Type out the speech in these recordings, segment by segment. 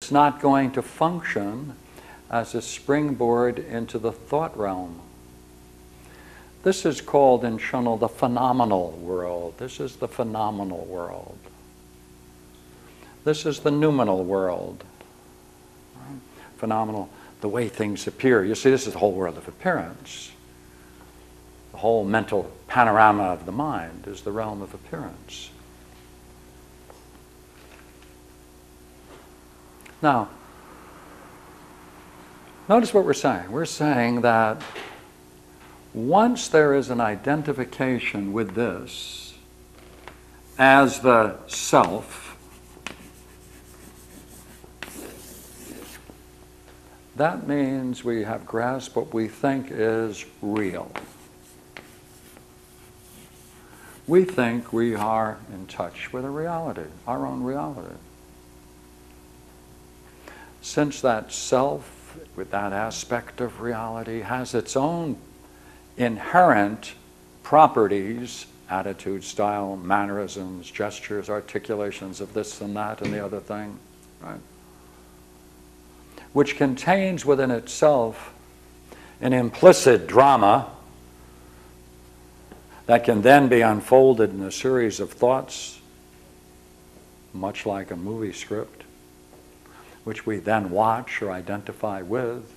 It's not going to function as a springboard into the thought realm. This is called in Shunel the phenomenal world. This is the phenomenal world. This is the noumenal world. Right? Phenomenal, the way things appear. You see, this is the whole world of appearance. The whole mental panorama of the mind is the realm of appearance. Now, notice what we're saying. We're saying that once there is an identification with this as the self, that means we have grasped what we think is real. We think we are in touch with a reality, our own reality. Since that self, with that aspect of reality, has its own inherent properties, attitude, style, mannerisms, gestures, articulations of this and that and the other thing, right? Which contains within itself an implicit drama that can then be unfolded in a series of thoughts, much like a movie script, which we then watch or identify with.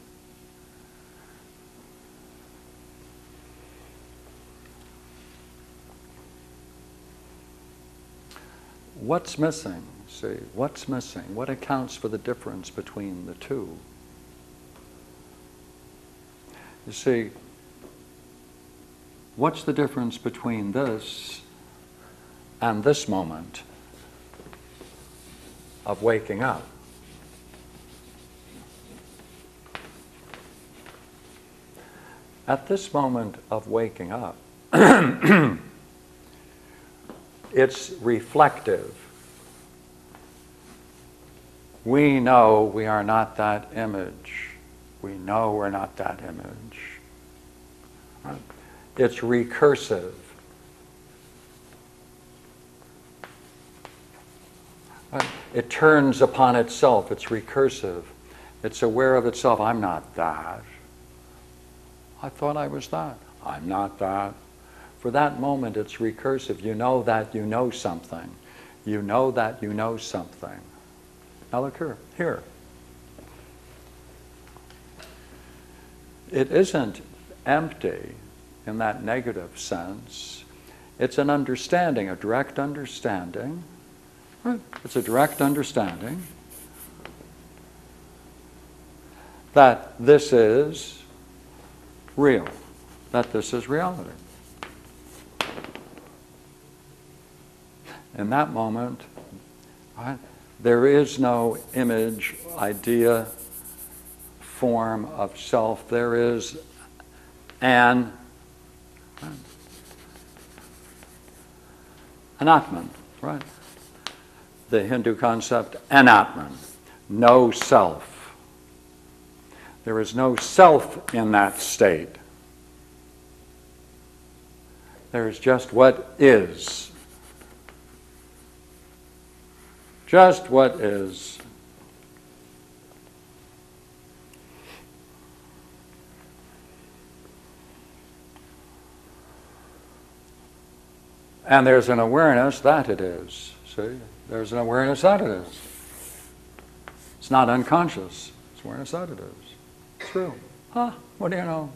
What's missing? See, what's missing? What accounts for the difference between the two? You see, what's the difference between this and this moment of waking up? At this moment of waking up, it's reflective. We know we are not that image. We know we're not that image. Right? It's recursive. Right? It turns upon itself. It's recursive. It's aware of itself. I'm not that. I thought I was that. I'm not that. For that moment, it's recursive. You know that you know something. You know that you know something. Now look here. It isn't empty in that negative sense. It's an understanding, a direct understanding. Right? It's a direct understanding that this is real, that this is reality. In that moment, right, there is no image, idea, form of self. There is an Atman, right? The Hindu concept, an Atman, no self. There is no self in that state. There is just what is. Just what is. And there's an awareness that it is. See? There's an awareness that it is. It's not unconscious. It's awareness that it is. True. Huh? What do you know?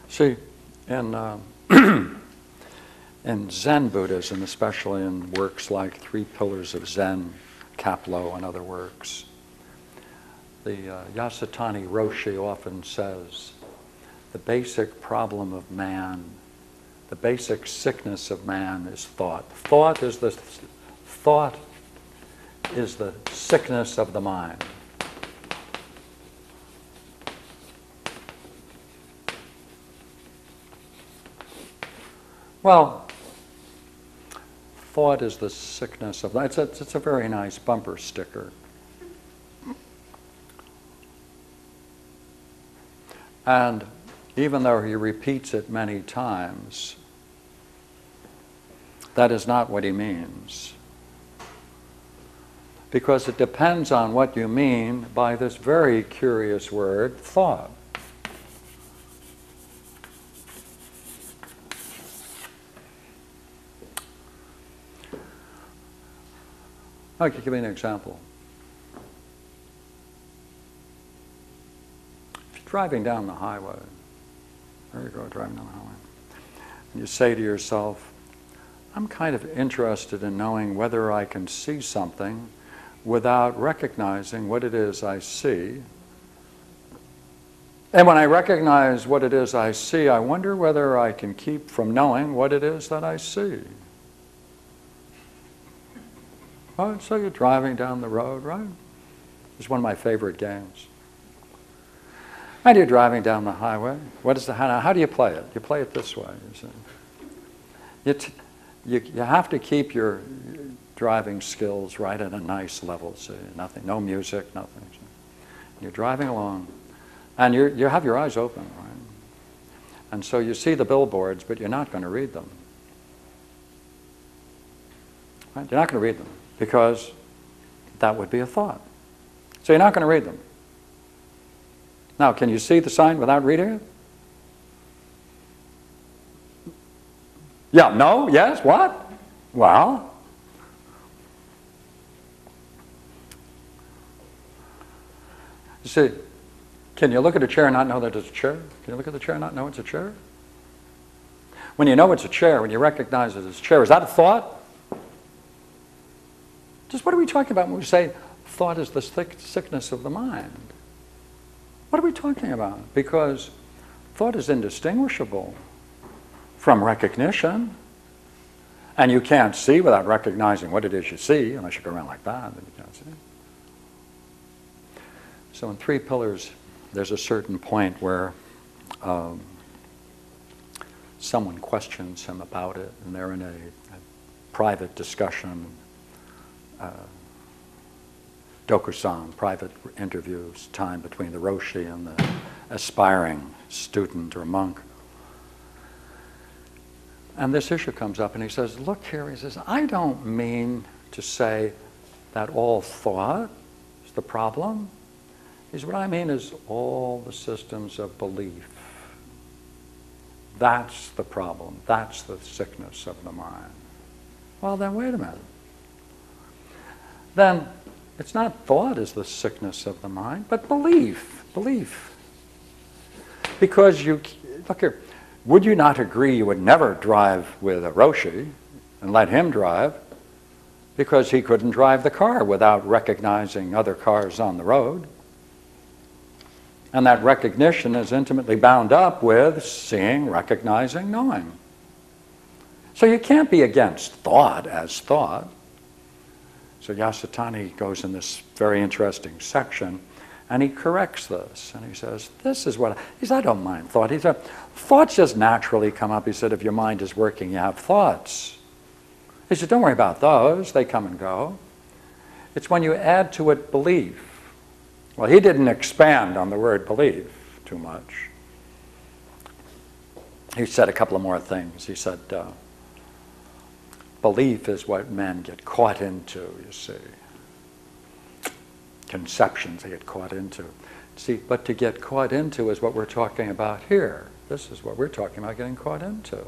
See, in Zen Buddhism, especially in works like Three Pillars of Zen, Kapleau, and other works, the Yasutani Roshi often says, the basic problem of man, the basic sickness of man is thought. Thought is the sickness of the mind. Well, thought is the sickness of that. It's a very nice bumper sticker. And even though he repeats it many times, That is not what he means. Because it depends on what you mean by this very curious word, thought. I could give you an example. If you're driving down the highway, there you go, driving down the highway, and you say to yourself, I'm kind of interested in knowing whether I can see something without recognizing what it is I see. And when I recognize what it is I see, I wonder whether I can keep from knowing what it is that I see. Oh, so you're driving down the road, right? It's one of my favorite games. And you're driving down the highway. What is how do you play it? You play it this way. You see. You have to keep your driving skills right at a nice level. See, nothing, no music, nothing. See. You're driving along, and you have your eyes open, right? And so you see the billboards, but you're not going to read them. Right? You're not going to read them because that would be a thought. So you're not going to read them. Now, can you see the sign without reading it? Yeah, no, yes, what? Well, you see, can you look at a chair and not know that it's a chair? Can you look at the chair and not know it's a chair? When you know it's a chair, when you recognize it as a chair, is that a thought? Just what are we talking about when we say thought is the sickness of the mind? What are we talking about? Because thought is indistinguishable from recognition. And you can't see without recognizing what it is you see, unless you go around like that, then you can't see. So in 3 pillars, there's a certain point where someone questions him about it, and they're in a private discussion, dokusan, private interviews, time between the Roshi and the aspiring student or monk. And this issue comes up, and he says, look here, he says, I don't mean to say that all thought is the problem. He says, what I mean is all the systems of belief. That's the problem. That's the sickness of the mind. Well, then wait a minute. Then it's not thought is the sickness of the mind, but belief. Belief. Because you, look here, would you not agree you would never drive with a Roshi and let him drive because he couldn't drive the car without recognizing other cars on the road? And that recognition is intimately bound up with seeing, recognizing, knowing. So you can't be against thought as thought. So Yasutani goes in this very interesting section, and he corrects this, and he says, this is what, he said, I don't mind thought. He said, thoughts just naturally come up. He said, if your mind is working, you have thoughts. He said, don't worry about those. They come and go. It's when you add to it belief. Well, he didn't expand on the word belief too much. He said a couple of more things. He said, belief is what men get caught into, you see. Conceptions they get caught into. See, but to get caught into is what we're talking about here. This is what we're talking about getting caught into.